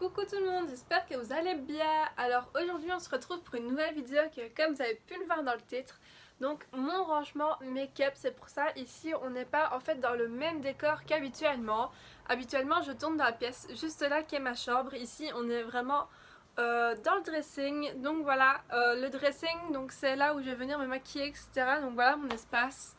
Coucou tout le monde, j'espère que vous allez bien. Alors aujourd'hui on se retrouve pour une nouvelle vidéo comme vous avez pu le voir dans le titre. Donc mon rangement make-up, c'est pour ça ici on n'est pas en fait dans le même décor qu'habituellement. Habituellement je tourne dans la pièce juste là qui est ma chambre. Ici on est vraiment dans le dressing. Donc voilà, le dressing, donc c'est là où je vais venir me maquiller, etc. Donc voilà mon espace.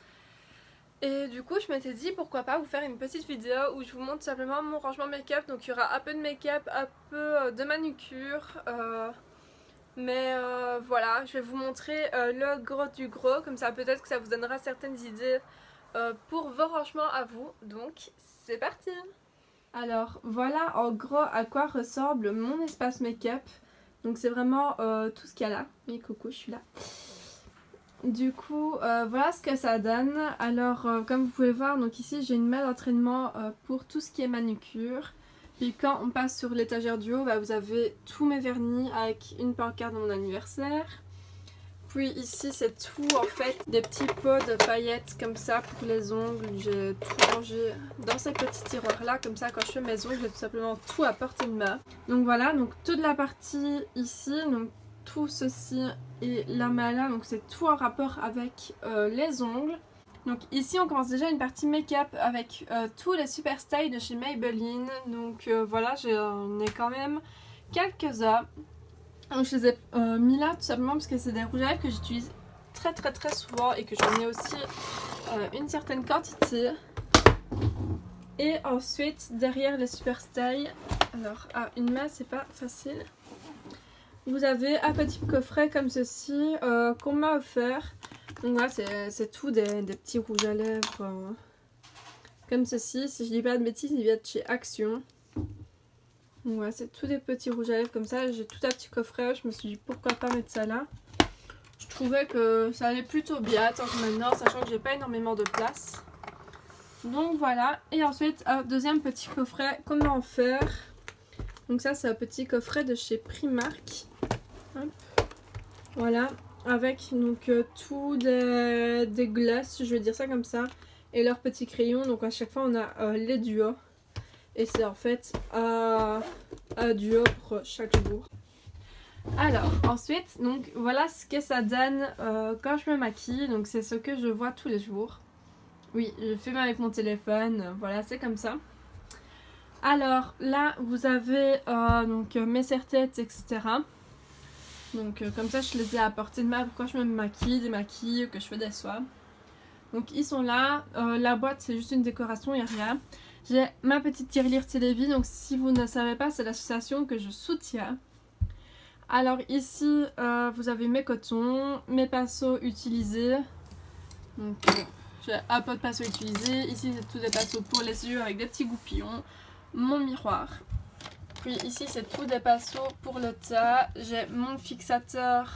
Et du coup je m'étais dit pourquoi pas vous faire une petite vidéo où je vous montre simplement mon rangement make-up. Donc il y aura un peu de make-up, un peu de manucure, voilà, je vais vous montrer le gros du gros, comme ça peut-être que ça vous donnera certaines idées pour vos rangements à vous. Donc c'est parti. Alors voilà en gros à quoi ressemble mon espace make-up. Donc c'est vraiment tout ce qu'il y a là. Mais coucou, je suis là. Du coup, voilà ce que ça donne. Alors, comme vous pouvez voir, donc ici j'ai une malle d'entraînement pour tout ce qui est manucure. Puis quand on passe sur l'étagère du haut, bah, vous avez tous mes vernis avec une pancarte de mon anniversaire. Puis ici c'est tout en fait, des petits pots de paillettes comme ça pour les ongles. J'ai tout rangé dans ces petits tiroirs là, comme ça quand je fais mes ongles j'ai tout simplement tout à portée de main. Donc voilà, donc toute la partie ici, donc tout ceci et la main là, donc c'est tout en rapport avec les ongles. Donc ici on commence déjà une partie make-up avec tous les super styles de chez Maybelline. Donc voilà, j'en ai quand même quelques-uns. Donc je les ai mis là tout simplement parce que c'est des rouges à lèvres que j'utilise très souvent et que j'en ai aussi une certaine quantité. Et ensuite derrière les super styles, alors une main c'est pas facile. Vous avez un petit coffret comme ceci qu'on m'a offert. Donc voilà, c'est tout des petits rouges à lèvres comme ceci. Si je dis pas de bêtises, ils viennent de chez Action. Donc voilà, c'est tous des petits rouges à lèvres comme ça. J'ai tout un petit coffret, je me suis dit pourquoi pas mettre ça là. Je trouvais que ça allait plutôt bien tant que maintenant, sachant que j'ai pas énormément de place. Donc voilà, et ensuite un deuxième petit coffret qu'on m'a offert. Donc ça c'est un petit coffret de chez Primark. Hop. Voilà, avec donc tout des glosses, je vais dire ça comme ça, et leurs petits crayons. Donc à chaque fois on a les duos. Et c'est en fait un duo pour chaque jour. Alors ensuite, donc voilà ce que ça donne quand je me maquille. Donc c'est ce que je vois tous les jours. Oui, je filme avec mon téléphone, voilà, c'est comme ça. Alors là vous avez donc mes serre-têtes, etc. Donc comme ça je les ai à portée de main pour quand je me maquille, démaquille, que je fais des soins. Donc ils sont là, la boîte c'est juste une décoration, il n'y a rien. J'ai ma petite tirelire Télévis, donc si vous ne savez pas, c'est l'association que je soutiens. Alors ici, vous avez mes cotons, mes pinceaux utilisés. Donc j'ai un pot de pinceaux utilisés. Ici, c'est tous des pinceaux pour les yeux avec des petits goupillons. Mon miroir. Puis ici, c'est tout des pinceaux pour le teint. J'ai mon fixateur.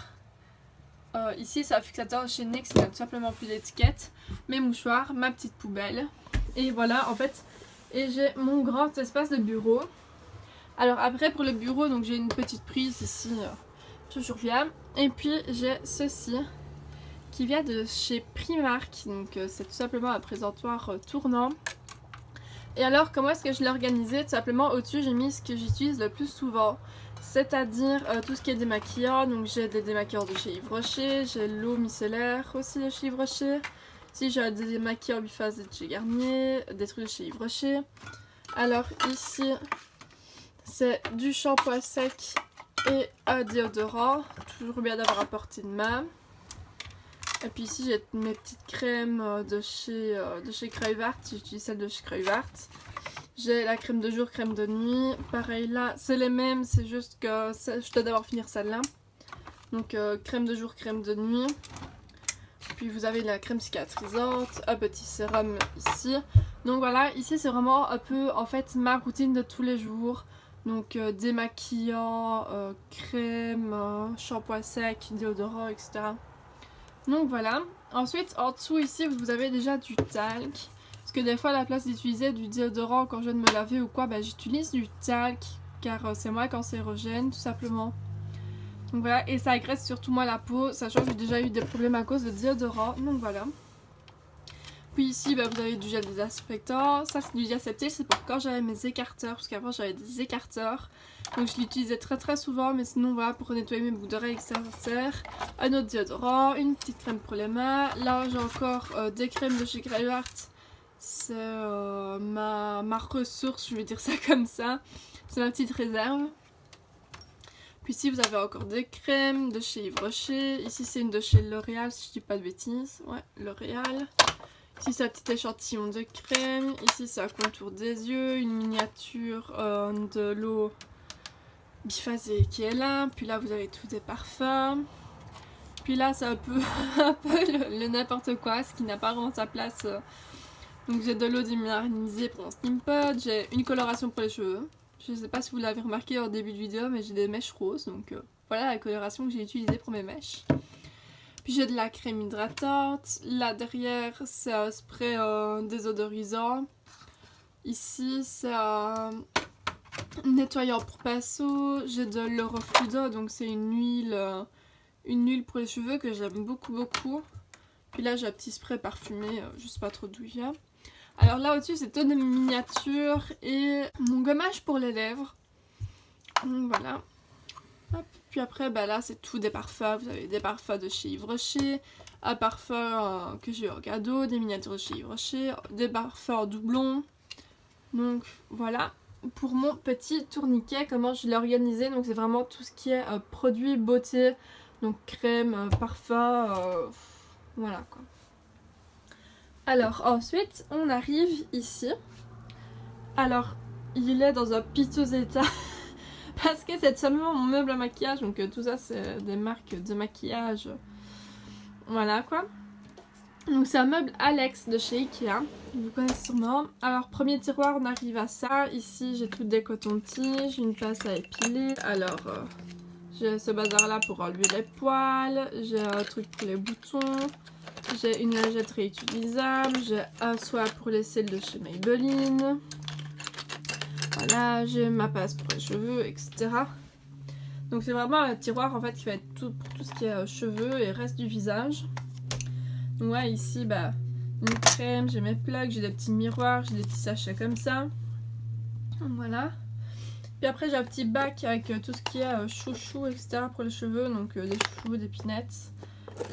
Ici, c'est un fixateur chez NYX, il n'y a tout simplement plus d'étiquette. Mes mouchoirs, ma petite poubelle. Et voilà, en fait... Et j'ai mon grand espace de bureau. Alors après pour le bureau, donc j'ai une petite prise ici, toujours bien. Et puis j'ai ceci qui vient de chez Primark. Donc c'est tout simplement un présentoir tournant. Et alors comment est-ce que je l'ai organisé? Tout simplement au-dessus j'ai mis ce que j'utilise le plus souvent. C'est-à-dire tout ce qui est démaquillant. Donc j'ai des démaquillants de chez Yves Rocher. J'ai l'eau micellaire aussi de chez Yves Rocher. Si j'ai des démaquillants biphase de chez Garnier, des trucs de chez Yves Rocher. Alors ici, c'est du shampoing sec et un déodorant. Toujours bien d'avoir à portée de main. Et puis ici, j'ai mes petites crèmes de chez Kruivart. J'utilise celle de chez Kruivart. J'ai la crème de jour, crème de nuit. Pareil là, c'est les mêmes, c'est juste que je dois d'abord finir celle-là. Donc crème de jour, crème de nuit. Puis vous avez la crème cicatrisante, un petit sérum ici. Donc voilà, ici c'est vraiment un peu en fait ma routine de tous les jours. Donc démaquillant, crème, shampoing sec, déodorant, etc. Donc voilà. Ensuite en dessous ici vous avez déjà du talc. Parce que des fois à la place d'utiliser du déodorant quand je viens de me laver ou quoi, bah, j'utilise du talc. Car c'est moins cancérogène tout simplement. Donc voilà, et ça agresse surtout moi la peau, sachant que j'ai déjà eu des problèmes à cause de déodorant, donc voilà. Puis ici, bah, vous avez du gel désinfectant. Ça, c'est du diaseptile, c'est pour quand j'avais mes écarteurs, parce qu'avant j'avais des écarteurs. Donc je l'utilisais très souvent, mais sinon voilà, pour nettoyer mes boucles d'oreilles, etc. ça sert. Un autre déodorant, une petite crème pour les mains. Là, j'ai encore des crèmes de chez Greyheart. C'est ma ressource, je vais dire ça comme ça. C'est ma petite réserve. Puis ici, vous avez encore des crèmes de chez Yves Rocher. Ici, c'est une de chez L'Oréal, si je dis pas de bêtises. Ouais, L'Oréal. Ici, c'est un petit échantillon de crème. Ici, c'est un contour des yeux. Une miniature de l'eau biphasée qui est là. Puis là, vous avez tous des parfums. Puis là, c'est un peu le n'importe quoi, ce qui n'a pas vraiment sa place. Donc, j'ai de l'eau déminéralisée pour mon Steam Pod. J'ai une coloration pour les cheveux. Je sais pas si vous l'avez remarqué au début de vidéo, mais j'ai des mèches roses. Donc, voilà la coloration que j'ai utilisée pour mes mèches. Puis j'ai de la crème hydratante. Là derrière, c'est un spray désodorisant. Ici, c'est un nettoyant pour pinceau. J'ai de l'Eurofuda, donc c'est une huile pour les cheveux que j'aime beaucoup. Puis là, j'ai un petit spray parfumé, je sais pas trop d'où il vient. Alors là au-dessus, c'est tonne de miniature et mon gommage pour les lèvres. Donc voilà. Hop. Puis après, bah là, c'est tout des parfums. Vous avez des parfums de chez Yves Rocher, un parfum que j'ai eu en cadeau, des miniatures de chez Yves Rocher, des parfums en doublon. Donc voilà, pour mon petit tourniquet, comment je l'ai organisé. Donc c'est vraiment tout ce qui est produits beauté, donc crème, parfum, voilà quoi. Alors ensuite, on arrive ici. Alors, il est dans un piteux état. Parce que c'est seulement mon meuble à maquillage, donc tout ça c'est des marques de maquillage. Voilà quoi. Donc c'est un meuble Alex de chez Ikea, vous connaissez sûrement. Alors premier tiroir, on arrive à ça. Ici j'ai toutes des cotons-tiges, une pince à épiler. Alors j'ai ce bazar là pour enlever les poils. J'ai un truc pour les boutons. J'ai une lingette réutilisable. J'ai un soin pour les cils de chez Maybelline. Voilà, j'ai ma pince pour les cheveux, etc. Donc c'est vraiment un tiroir en fait qui va être tout, pour tout ce qui est cheveux et reste du visage. Donc ouais, ici bah une crème, j'ai mes plugs, j'ai des petits miroirs, j'ai des petits sachets comme ça. Donc voilà. Puis après j'ai un petit bac avec tout ce qui est chouchou, etc. pour les cheveux, donc des chouchous, des pinettes.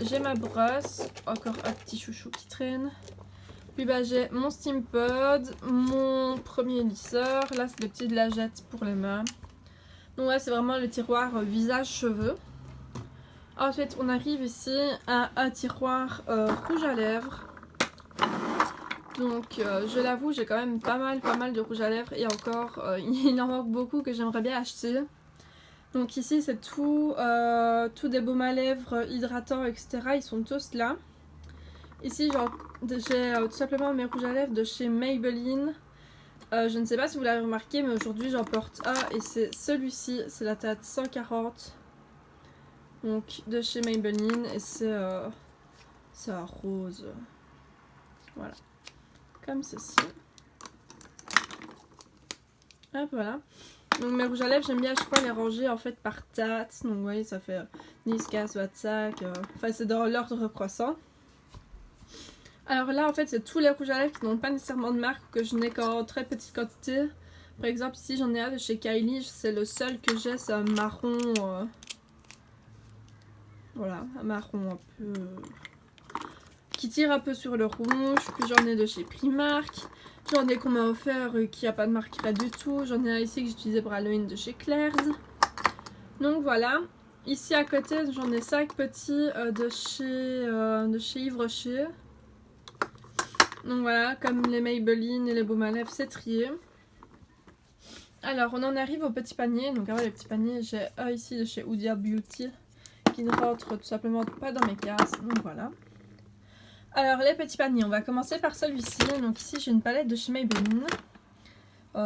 J'ai ma brosse, encore un petit chouchou qui traîne. Puis bah j'ai mon Steam Pod, mon premier lisseur, là c'est des petites lingettes pour les mains. Donc ouais, c'est vraiment le tiroir visage-cheveux. Ensuite on arrive ici à un tiroir rouge à lèvres. Donc je l'avoue, j'ai quand même pas mal de rouge à lèvres et encore il en manque beaucoup que j'aimerais bien acheter. Donc ici c'est tout des baumes à lèvres hydratants, etc. Ils sont tous là. Ici j'ai tout simplement mes rouges à lèvres de chez Maybelline. Je ne sais pas si vous l'avez remarqué, mais aujourd'hui j'en porte un et c'est celui-ci, c'est la teinte 140. Donc de chez Maybelline et c'est un rose. Voilà. Comme ceci. Hop, voilà. Donc mes rouges à lèvres, j'aime bien à chaque fois les ranger en fait par teinte. Donc vous voyez, ça fait 10, 15, 25. Enfin, c'est dans l'ordre croissant. Alors là, en fait, c'est tous les rouges à lèvres qui n'ont pas nécessairement de marque, que je n'ai qu'en très petite quantité. Par exemple, ici, j'en ai un de chez Kylie. C'est le seul que j'ai, c'est un marron. Voilà, un marron un peu... qui tire un peu sur le rouge. Puis j'en ai de chez Primark. J'en ai qu'on m'a offert qui a pas de marque là du tout. J'en ai un ici que j'utilisais pour Halloween de chez Claire's. Donc voilà. Ici à côté, j'en ai 5 petits de chez Yves Rocher. Donc voilà, comme les Maybelline et les baumes à lèvres, c'est trié. Alors on en arrive au petit panier. Donc les petits paniers, j'ai un ici de chez Oudia Beauty qui ne rentre tout simplement pas dans mes cases. Donc voilà. Alors les petits paniers, on va commencer par celui-ci. Donc ici j'ai une palette de chez Maybelline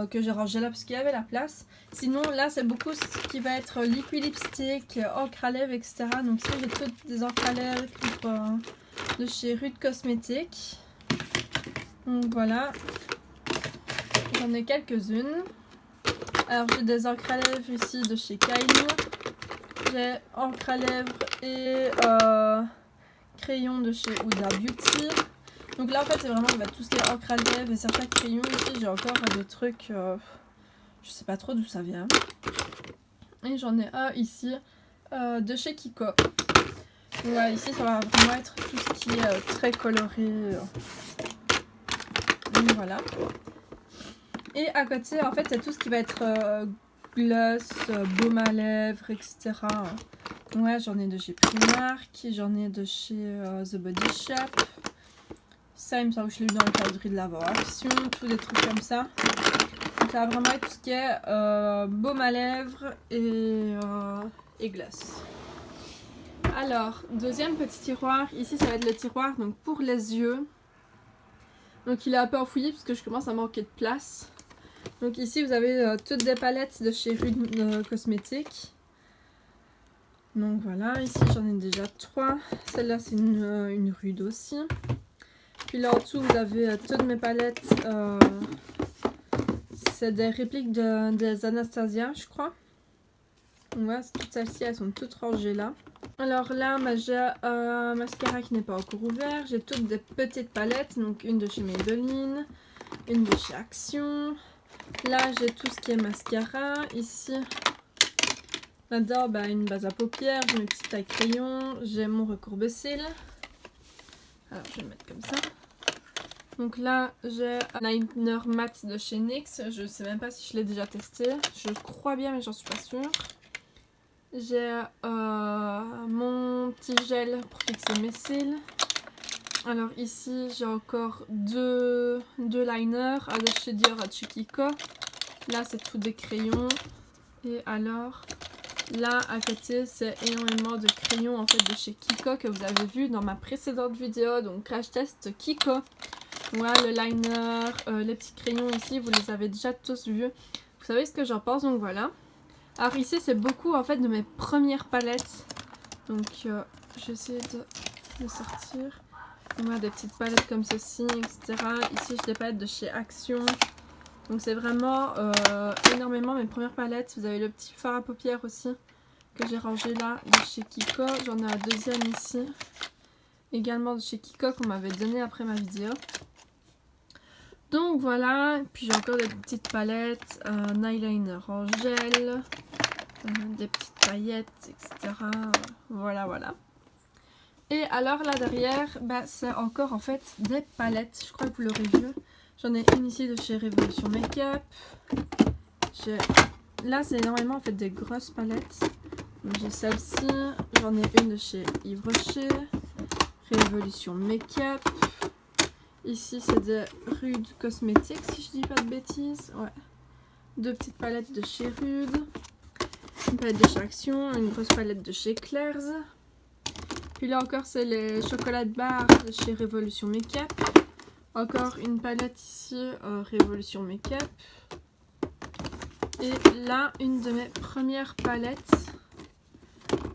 que j'ai rangée là parce qu'il y avait la place. Sinon là c'est beaucoup ce qui va être liquid lipstick, encre à lèvres, etc. Donc ici j'ai toutes des encres à lèvres de chez Rude Cosmétique. Donc voilà, j'en ai quelques-unes. Alors j'ai des encres à lèvres ici de chez Kylie. J'ai encre à lèvres et crayon de chez Huda Beauty. Donc là en fait c'est vraiment tout ce qui est encre à lèvres et certains crayons. Ici j'ai encore des trucs, je sais pas trop d'où ça vient. Et j'en ai un ici de chez Kiko. Donc voilà, ici ça va vraiment être tout ce qui est très coloré. Donc voilà. Et à côté en fait c'est tout ce qui va être gloss, baume à lèvres, etc. Ouais, j'en ai de chez Primark, j'en ai de chez The Body Shop. Ça, il me semble que je l'ai eu dans le calendrier de l'Avant Action, tous des trucs comme ça. Donc, ça va vraiment être tout ce qui est baume à lèvres et gloss. Alors, deuxième petit tiroir. Ici, ça va être le tiroir donc, pour les yeux. Donc, il est un peu enfouillé parce que je commence à manquer de place. Donc, ici, vous avez toutes des palettes de chez Rude Cosmétiques. Donc voilà, ici j'en ai déjà 3. Celle-là c'est une Rude aussi. Puis là en dessous vous avez toutes mes palettes. C'est des répliques des Anastasia je crois. Donc voilà, toutes celles-ci elles sont toutes rangées là. Alors là j'ai un mascara qui n'est pas encore ouvert. J'ai toutes des petites palettes. Donc une de chez Maybelline, une de chez Action. Là j'ai tout ce qui est mascara. Ici là-dedans, une base à paupières, j'ai mes petites tailles crayons, j'ai mon recourbe-cils. Alors, je vais le mettre comme ça. Donc là, j'ai un liner mat de chez NYX. Je sais même pas si je l'ai déjà testé. Je crois bien, mais j'en suis pas sûre. J'ai mon petit gel pour fixer mes cils. Alors ici, j'ai encore deux liners. Un de chez Dior, un de chez Kiko. Là, c'est tout des crayons. Et alors... Là à côté c'est énormément de crayons en fait de chez Kiko que vous avez vu dans ma précédente vidéo, donc crash test Kiko. Voilà le liner, les petits crayons ici, vous les avez déjà tous vus. Vous savez ce que j'en pense, donc voilà. Alors ici c'est beaucoup en fait de mes premières palettes. Donc j'essaie de sortir. Voilà des petites palettes comme ceci, etc. Ici j'ai des palettes de chez Action. Donc c'est vraiment énormément mes premières palettes. Vous avez le petit fard à paupières aussi que j'ai rangé là de chez Kiko. J'en ai un deuxième ici. Également de chez Kiko qu'on m'avait donné après ma vidéo. Donc voilà. Puis j'ai encore des petites palettes. Un eyeliner en gel. Des petites paillettes, etc. Voilà, voilà. Et alors là derrière, c'est encore en fait des palettes. Je crois que vous l'aurez vu. J'en ai une ici de chez Révolution Makeup. Là, c'est énormément en fait des grosses palettes. J'ai celle-ci. J'en ai une de chez Yves Rocher. Révolution Makeup. Ici, c'est des Rude Cosmétiques, si je dis pas de bêtises. Ouais. Deux petites palettes de chez Rude. Une palette de chez Action. Une grosse palette de chez Claire's. Puis là encore, c'est les chocolats de barre de chez Révolution Makeup. Encore une palette ici, Révolution Makeup. Et là, une de mes premières palettes.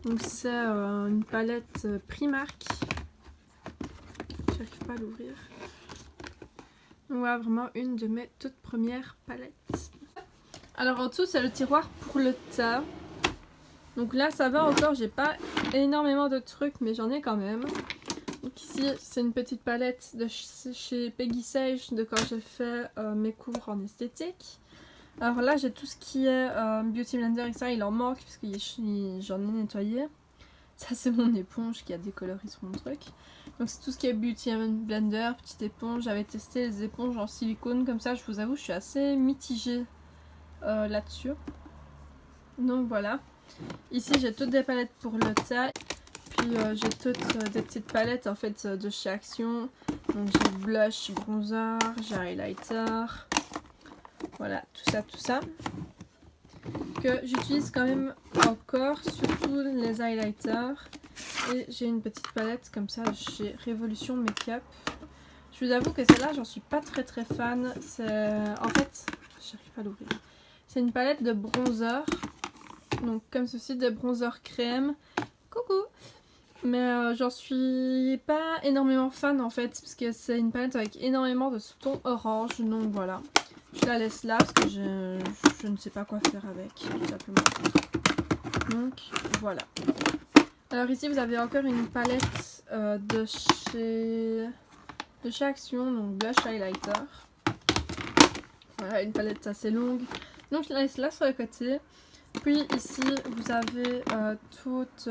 Donc c'est une palette Primark. J'arrive pas à l'ouvrir. Donc voilà, vraiment une de mes toutes premières palettes. Alors en dessous, c'est le tiroir pour le teint. Donc là, ça va encore, j'ai pas énormément de trucs, mais j'en ai quand même. Donc ici, c'est une petite palette de chez Peggy Sage de quand j'ai fait mes cours en esthétique. Alors là, j'ai tout ce qui est Beauty Blender et ça, il en manque parce que j'en ai nettoyé. Ça, c'est mon éponge qui a décoloré sur mon truc. Donc c'est tout ce qui est Beauty Blender, petite éponge. J'avais testé les éponges en silicone comme ça, je vous avoue, je suis assez mitigée là-dessus. Donc voilà. Ici, j'ai toutes des palettes pour le teint. Puis j'ai toutes des petites palettes en fait de chez Action. Donc j'ai blush, bronzer, j'ai highlighter. Voilà, tout ça. Que j'utilise quand même encore, surtout les highlighters. Et j'ai une petite palette comme ça chez Révolution Makeup. Je vous avoue que celle-là, j'en suis pas très fan. C'est en fait, j'arrive pas à l'ouvrir. C'est une palette de bronzer. Donc comme ceci, des bronzers crème. Coucou! Mais j'en suis pas énormément fan en fait, parce que c'est une palette avec énormément de sous-tons orange, donc voilà. Je la laisse là parce que je ne sais pas quoi faire avec, tout simplement. Donc voilà. Alors ici vous avez encore une palette de chez de chez Action, donc blush highlighter. Voilà, une palette assez longue. Donc je la laisse là sur le côté. Puis ici vous avez toutes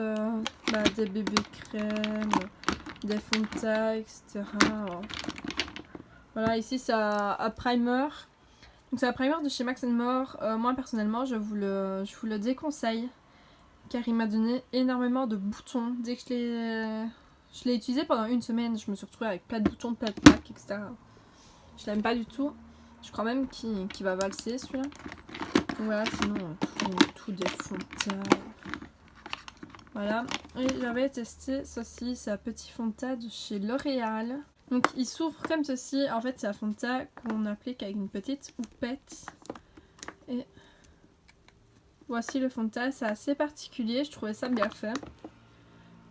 des bébés crèmes, des fonds de teint, etc. Voilà, ici c'est un primer. Donc c'est un primer de chez Max More. Moi personnellement je vous le déconseille. Car il m'a donné énormément de boutons. Dès que je l'ai utilisé pendant une semaine, je me suis retrouvée avec plein de boutons, plein de plaques, etc. Je l'aime pas du tout. Je crois même qu'il va valser celui-là. Donc voilà, sinon tout des fonds de teint. Voilà. Et j'avais testé ceci, c'est un petit fond de teint de chez L'Oréal. Donc il s'ouvre comme ceci. En fait c'est un fond de teint qu'on applique avec une petite houppette. Et voici le fond de teint, c'est assez particulier, je trouvais ça bien fait.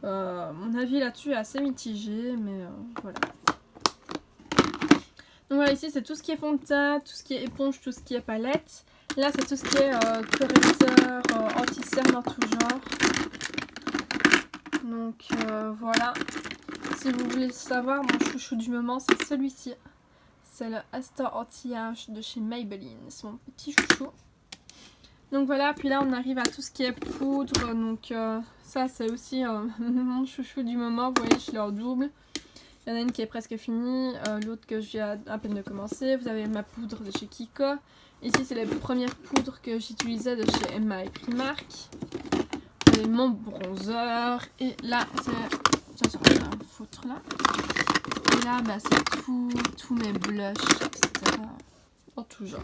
Mon avis là-dessus est assez mitigé, mais voilà. Donc voilà, ici c'est tout ce qui est fond de teint, tout ce qui est éponge, tout ce qui est palette. Là c'est tout ce qui est correcteur, anti-cerne en tout genre. Donc voilà. Si vous voulez savoir, mon chouchou du moment c'est celui-ci. C'est le Astor Anti-Âge de chez Maybelline. C'est mon petit chouchou. Donc voilà, puis là on arrive à tout ce qui est poudre. Donc ça c'est aussi mon chouchou du moment. Vous voyez, je l'ai en double. Il y en a une qui est presque finie, l'autre que je viens à peine de commencer. Vous avez ma poudre de chez Kiko. Ici c'est les premières poudres que j'utilisais de chez Emma et Primark. Vous avez mon bronzer. Et là c'est... Ça c'est un foutre là. Et là c'est tous mes blushs, etc. En tout genre.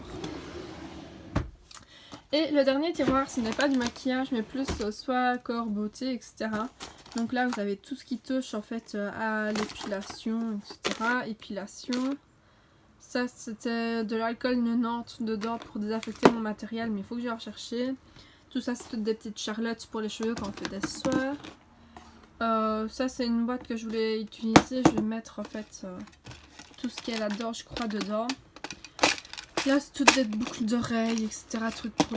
Et le dernier tiroir, ce n'est pas du maquillage, mais plus soit corps, beauté, etc. Donc là, vous avez tout ce qui touche en fait à l'épilation, etc. Épilation. Ça, c'était de l'alcool 90 dedans pour désinfecter mon matériel, mais il faut que j'aille rechercher. Tout ça, c'est toutes des petites charlottes pour les cheveux quand on fait des soins. Ça, c'est une boîte que je voulais utiliser. Je vais mettre en fait tout ce qu'il y a là-dedans, je crois, dedans. Là, c'est toutes des boucles d'oreilles, etc. Trucs pour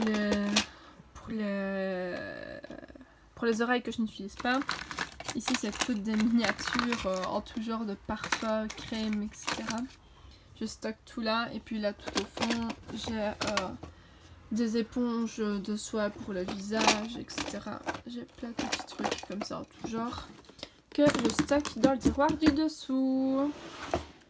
les oreilles que je n'utilise pas. Ici, c'est toutes des miniatures en tout genre de parfums, crèmes, etc. Je stocke tout là. Et puis là, tout au fond, j'ai des éponges de soie pour le visage, etc. J'ai plein de petits trucs comme ça en tout genre que je stocke dans le tiroir du dessous.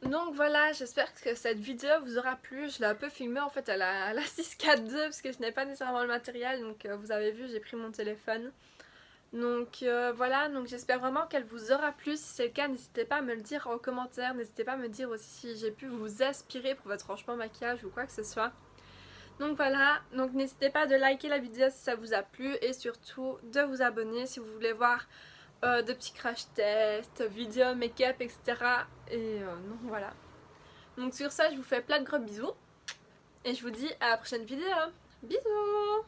Donc voilà, j'espère que cette vidéo vous aura plu. Je l'ai un peu filmée en fait à la 6.4.2 parce que je n'ai pas nécessairement le matériel. Donc vous avez vu, j'ai pris mon téléphone. Donc voilà, donc j'espère vraiment qu'elle vous aura plu. Si c'est le cas, n'hésitez pas à me le dire en commentaire. N'hésitez pas à me dire aussi si j'ai pu vous inspirer pour votre rangement maquillage ou quoi que ce soit. Donc voilà, donc n'hésitez pas de liker la vidéo si ça vous a plu. Et surtout de vous abonner si vous voulez voir de petits crash tests, vidéos, make-up, etc. Et donc voilà. Donc sur ça, je vous fais plein de gros bisous. Et je vous dis à la prochaine vidéo. Bisous!